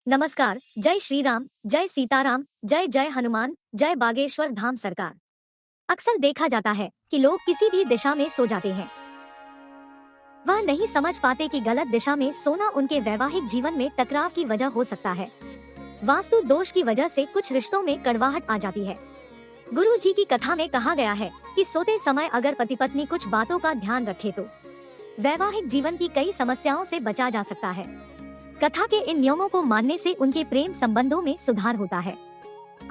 नमस्कार। जय श्री राम, जय सीताराम, जय जय हनुमान, जय बागेश्वर धाम सरकार। अक्सर देखा जाता है कि लोग किसी भी दिशा में सो जाते हैं। वह नहीं समझ पाते कि गलत दिशा में सोना उनके वैवाहिक जीवन में टकराव की वजह हो सकता है। वास्तु दोष की वजह से कुछ रिश्तों में कड़वाहट आ जाती है। गुरु जी की कथा में कहा गया है कि सोते समय अगर पति पत्नी कुछ बातों का ध्यान रखे तो वैवाहिक जीवन की कई समस्याओं से बचा जा सकता है। कथा के इन नियमों को मानने से उनके प्रेम संबंधों में सुधार होता है।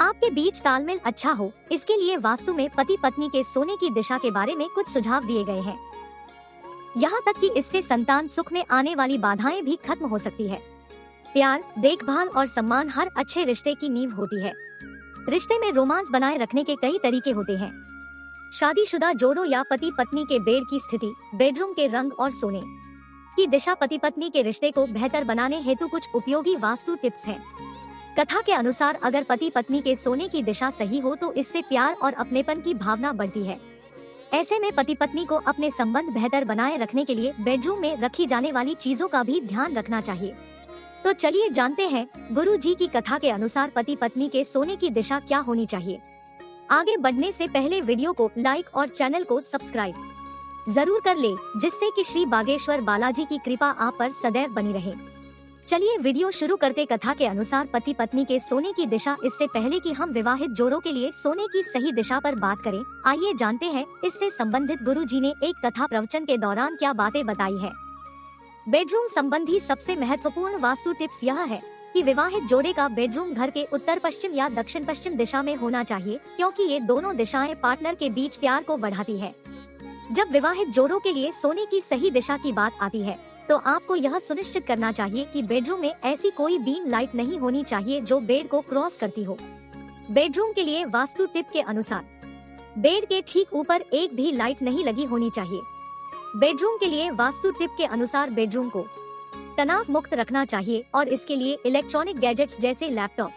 आपके बीच तालमेल अच्छा हो, इसके लिए वास्तु में पति पत्नी के सोने की दिशा के बारे में कुछ सुझाव दिए गए हैं। यहाँ तक कि इससे संतान सुख में आने वाली बाधाएं भी खत्म हो सकती है। प्यार, देखभाल और सम्मान हर अच्छे रिश्ते की नींव होती है। रिश्ते में रोमांस बनाए रखने के कई तरीके होते हैं। शादीशुदा जोड़ों या पति पत्नी के बेड की स्थिति, बेडरूम के रंग और सोने की दिशा पति पत्नी के रिश्ते को बेहतर बनाने हेतु कुछ उपयोगी वास्तु टिप्स हैं। कथा के अनुसार अगर पति पत्नी के सोने की दिशा सही हो तो इससे प्यार और अपनेपन की भावना बढ़ती है। ऐसे में पति पत्नी को अपने संबंध बेहतर बनाए रखने के लिए बेडरूम में रखी जाने वाली चीजों का भी ध्यान रखना चाहिए। तो चलिए जानते हैं गुरु जी की कथा के अनुसार पति पत्नी के सोने की दिशा क्या होनी चाहिए। आगे बढ़ने से पहले वीडियो को लाइक और चैनल को सब्सक्राइब जरूर कर ले, जिससे कि श्री बागेश्वर बालाजी की कृपा आप पर सदैव बनी रहे। चलिए वीडियो शुरू करते। कथा के अनुसार पति पत्नी के सोने की दिशा। इससे पहले कि हम विवाहित जोड़ों के लिए सोने की सही दिशा पर बात करें, आइए जानते हैं इससे संबंधित गुरु जी ने एक कथा प्रवचन के दौरान क्या बातें बताई है। बेडरूम संबंधी सबसे महत्वपूर्ण वास्तु टिप्स यह है कि विवाहित जोड़े का बेडरूम घर के उत्तर पश्चिम या दक्षिण पश्चिम दिशा में होना चाहिए, क्योंकि ये दोनों दिशाएं पार्टनर के बीच प्यार को बढ़ाती है। जब विवाहित जोड़ों के लिए सोने की सही दिशा की बात आती है तो आपको यह सुनिश्चित करना चाहिए कि बेडरूम में ऐसी कोई बीम लाइट नहीं होनी चाहिए जो बेड को क्रॉस करती हो। बेडरूम के लिए वास्तु टिप के अनुसार बेड के ठीक ऊपर एक भी लाइट नहीं लगी होनी चाहिए। बेडरूम के लिए वास्तु टिप के अनुसार बेडरूम को तनाव मुक्त रखना चाहिए और इसके लिए इलेक्ट्रॉनिक गैजेट्स जैसे लैपटॉप,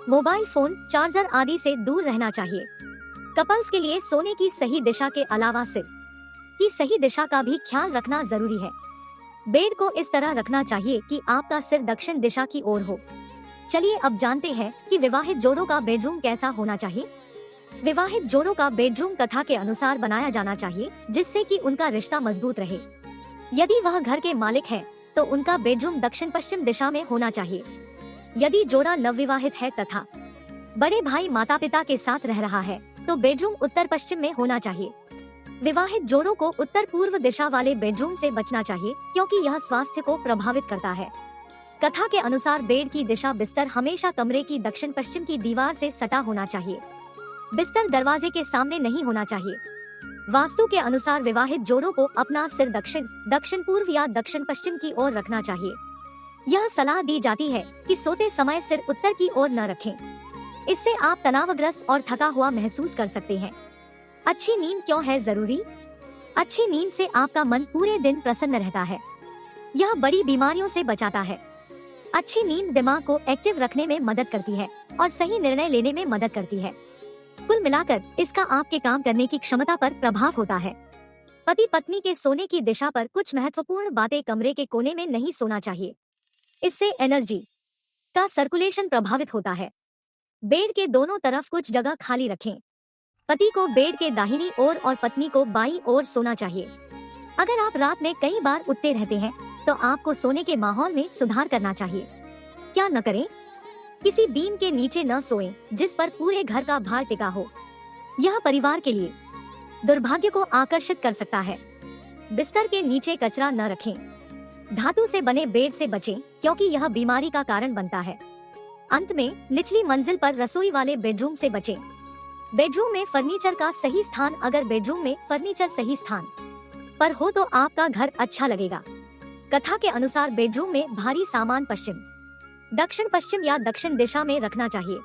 मोबाइल फोन, चार्जर आदि से दूर रहना चाहिए। कपल्स के लिए सोने की सही दिशा के अलावा सिर की सही दिशा का भी ख्याल रखना जरूरी है। बेड को इस तरह रखना चाहिए कि आपका सिर दक्षिण दिशा की ओर हो। चलिए अब जानते हैं कि विवाहित जोड़ों का बेडरूम कैसा होना चाहिए। विवाहित जोड़ों का बेडरूम कथा के अनुसार बनाया जाना चाहिए, जिससे कि उनका रिश्ता मजबूत रहे। यदि वह घर के मालिक है तो उनका बेडरूम दक्षिण पश्चिम दिशा में होना चाहिए। यदि जोड़ा नवविवाहित है तथा बड़े भाई माता पिता के साथ रह रहा है तो बेडरूम उत्तर पश्चिम में होना चाहिए। विवाहित जोड़ों को उत्तर पूर्व दिशा वाले बेडरूम से बचना चाहिए, क्योंकि यह स्वास्थ्य को प्रभावित करता है। कथा के अनुसार बेड की दिशा बिस्तर हमेशा कमरे की दक्षिण पश्चिम की दीवार से सटा होना चाहिए। बिस्तर दरवाजे के सामने नहीं होना चाहिए। वास्तु के अनुसार विवाहित जोड़ों को अपना सिर दक्षिण, दक्षिण पूर्व या दक्षिण पश्चिम की ओर रखना चाहिए। यह सलाह दी जाती है कि सोते समय सिर उत्तर की ओर न रखें। इससे आप तनावग्रस्त और थका हुआ महसूस कर सकते हैं। अच्छी नींद क्यों है जरूरी? अच्छी नींद से आपका मन पूरे दिन प्रसन्न रहता है। यह बड़ी बीमारियों से बचाता है। अच्छी नींद दिमाग को एक्टिव रखने में मदद करती है और सही निर्णय लेने में मदद करती है। कुल मिलाकर इसका आपके काम करने की क्षमता पर प्रभाव होता है। पति पत्नी के सोने की दिशा पर कुछ महत्वपूर्ण बातें। कमरे के कोने में नहीं सोना चाहिए, इससे एनर्जी का सर्कुलेशन प्रभावित होता है। बेड के दोनों तरफ कुछ जगह खाली रखें। पति को बेड के दाहिनी ओर और पत्नी को बाईं ओर सोना चाहिए। अगर आप रात में कई बार उठते रहते हैं तो आपको सोने के माहौल में सुधार करना चाहिए। क्या न करें? किसी बीम के नीचे न सोएं जिस पर पूरे घर का भार टिका हो। यह परिवार के लिए दुर्भाग्य को आकर्षित कर सकता है। बिस्तर के नीचे कचरा न रखें। धातु से बने बेड से बचें, क्योंकि यह बीमारी का कारण बनता है। अंत में निचली मंजिल पर रसोई वाले बेडरूम से बचें। बेडरूम में फर्नीचर का सही स्थान। अगर बेडरूम में फर्नीचर सही स्थान पर हो तो आपका घर अच्छा लगेगा। कथा के अनुसार बेडरूम में भारी सामान पश्चिम, दक्षिण पश्चिम या दक्षिण दिशा में रखना चाहिए।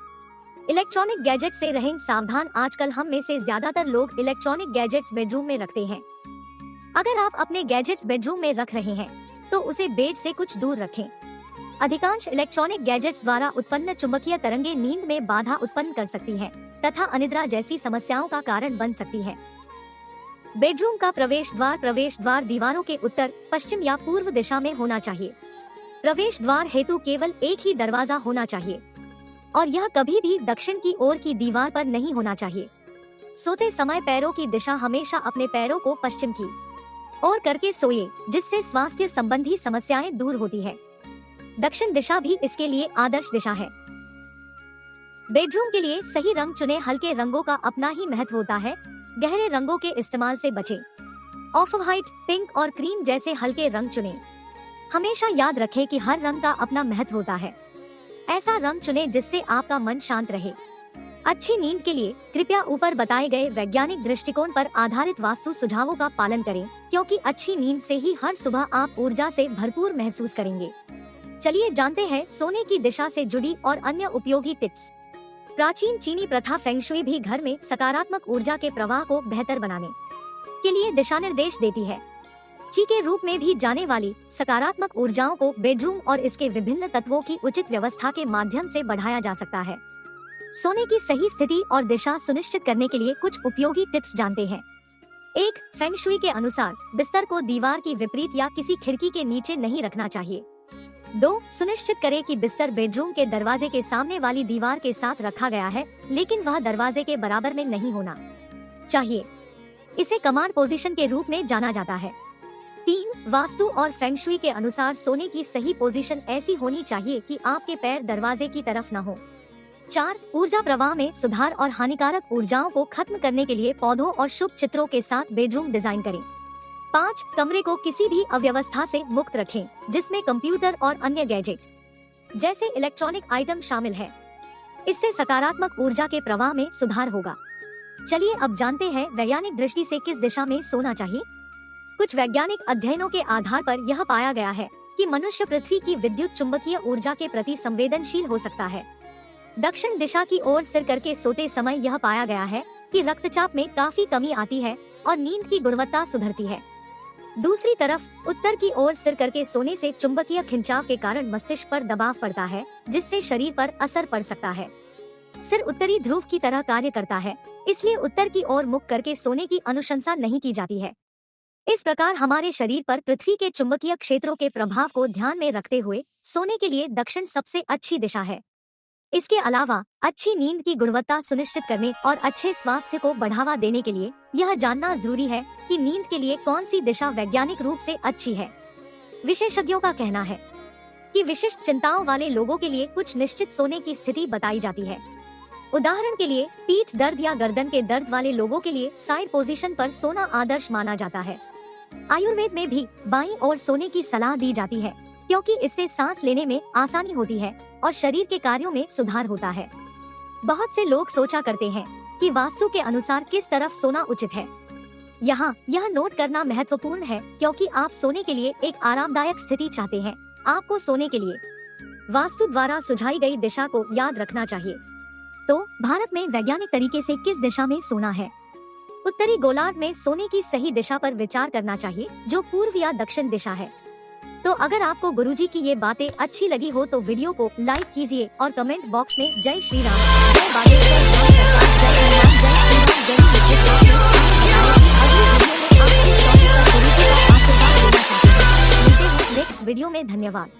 इलेक्ट्रॉनिक गैजेट से रहें सावधान। आजकल हम में से ज्यादातर लोग इलेक्ट्रॉनिक गैजेट्स बेडरूम में रखते हैं। अगर आप अपने गैजेट्स बेडरूम में रख रहे हैं तो उसे बेड से कुछ दूर रखें। अधिकांश इलेक्ट्रॉनिक गैजेट्स द्वारा उत्पन्न चुंबकीय तरंगें नींद में बाधा उत्पन्न कर सकती हैं तथा अनिद्रा जैसी समस्याओं का कारण बन सकती है। बेडरूम का प्रवेश द्वार दीवारों के उत्तर, पश्चिम या पूर्व दिशा में होना चाहिए। प्रवेश द्वार हेतु केवल एक ही दरवाजा होना चाहिए और यह कभी भी दक्षिण की ओर की दीवार पर नहीं होना चाहिए। सोते समय पैरों की दिशा हमेशा अपने पैरों को पश्चिम की ओर करके सोए, जिससे स्वास्थ्य संबंधी समस्याएं दूर होती है। दक्षिण दिशा भी इसके लिए आदर्श दिशा है। बेडरूम के लिए सही रंग चुने। हल्के रंगों का अपना ही महत्व होता है। गहरे रंगों के इस्तेमाल से बचें। ऑफ व्हाइट, पिंक और क्रीम जैसे हल्के रंग चुनें। हमेशा याद रखें कि हर रंग का अपना महत्व होता है। ऐसा रंग चुनें जिससे आपका मन शांत रहे। अच्छी नींद के लिए कृपया ऊपर बताए गए वैज्ञानिक दृष्टिकोण पर आधारित वास्तु सुझावों का पालन करें, क्योंकि अच्छी नींद से ही हर सुबह आप ऊर्जा से भरपूर महसूस करेंगे। चलिए जानते हैं सोने की दिशा से जुड़ी और अन्य उपयोगी टिप्स। प्राचीन चीनी प्रथा फेंगशुई भी घर में सकारात्मक ऊर्जा के प्रवाह को बेहतर बनाने के लिए दिशा निर्देश देती है। ची के रूप में भी जाने वाली सकारात्मक ऊर्जाओं को बेडरूम और इसके विभिन्न तत्वों की उचित व्यवस्था के माध्यम से बढ़ाया जा सकता है। सोने की सही स्थिति और दिशा सुनिश्चित करने के लिए कुछ उपयोगी टिप्स जानते हैं। 1. फेंगशुई के अनुसार बिस्तर को दीवार की विपरीत या किसी खिड़की के नीचे नहीं रखना चाहिए। 2. सुनिश्चित करें कि बिस्तर बेडरूम के दरवाजे के सामने वाली दीवार के साथ रखा गया है, लेकिन वह दरवाजे के बराबर में नहीं होना चाहिए। इसे कमांड पोजीशन के रूप में जाना जाता है। 3. वास्तु और फेंगशुई के अनुसार सोने की सही पोजीशन ऐसी होनी चाहिए कि आपके पैर दरवाजे की तरफ न हो। 4. ऊर्जा प्रवाह में सुधार और हानिकारक ऊर्जाओं को खत्म करने के लिए पौधों और शुभ चित्रों के साथ बेडरूम डिजाइन करें। 5. कमरे को किसी भी अव्यवस्था से मुक्त रखें, जिसमें कंप्यूटर और अन्य गैजेट जैसे इलेक्ट्रॉनिक आइटम शामिल है। इससे सकारात्मक ऊर्जा के प्रवाह में सुधार होगा। चलिए अब जानते हैं वैज्ञानिक दृष्टि से किस दिशा में सोना चाहिए। कुछ वैज्ञानिक अध्ययनों के आधार पर यह पाया गया है कि मनुष्य पृथ्वी की विद्युत चुंबकीय ऊर्जा के प्रति संवेदनशील हो सकता है। दक्षिण दिशा की ओर सिर करके सोते समय यह पाया गया है कि रक्तचाप में काफी कमी आती है और नींद की गुणवत्ता सुधरती है। दूसरी तरफ उत्तर की ओर सिर करके सोने से चुंबकीय खिंचाव के कारण मस्तिष्क पर दबाव पड़ता है, जिससे शरीर पर असर पड़ सकता है। सिर उत्तरी ध्रुव की तरह कार्य करता है, इसलिए उत्तर की ओर मुख करके सोने की अनुशंसा नहीं की जाती है। इस प्रकार हमारे शरीर पर पृथ्वी के चुंबकीय क्षेत्रों के प्रभाव को ध्यान में रखते हुए सोने के लिए दक्षिण सबसे अच्छी दिशा है। इसके अलावा अच्छी नींद की गुणवत्ता सुनिश्चित करने और अच्छे स्वास्थ्य को बढ़ावा देने के लिए यह जानना जरूरी है कि नींद के लिए कौन सी दिशा वैज्ञानिक रूप से अच्छी है। विशेषज्ञों का कहना है कि विशिष्ट चिंताओं वाले लोगों के लिए कुछ निश्चित सोने की स्थिति बताई जाती है। उदाहरण के लिए पीठ दर्द या गर्दन के दर्द वाले लोगों के लिए साइड पोजीशन पर सोना आदर्श माना जाता है। आयुर्वेद में भी बाईं ओर सोने की सलाह दी जाती है, क्योंकि इससे सांस लेने में आसानी होती है और शरीर के कार्यों में सुधार होता है। बहुत से लोग सोचा करते हैं कि वास्तु के अनुसार किस तरफ सोना उचित है। यहाँ यह नोट करना महत्वपूर्ण है, क्योंकि आप सोने के लिए एक आरामदायक स्थिति चाहते हैं। आपको सोने के लिए वास्तु द्वारा सुझाई गई दिशा को याद रखना चाहिए। तो भारत में वैज्ञानिक तरीके से किस दिशा में सोना है? उत्तरी गोलार्ध में सोने की सही दिशा पर विचार करना चाहिए, जो पूर्व या दक्षिण दिशा है। तो अगर आपको गुरुजी की ये बातें अच्छी लगी हो तो वीडियो को लाइक कीजिए और कमेंट बॉक्स में जय श्री राम, जय बागेश्वर, जय हनुमान, जय श्री राम, जय नेक्स्ट वीडियो में। धन्यवाद।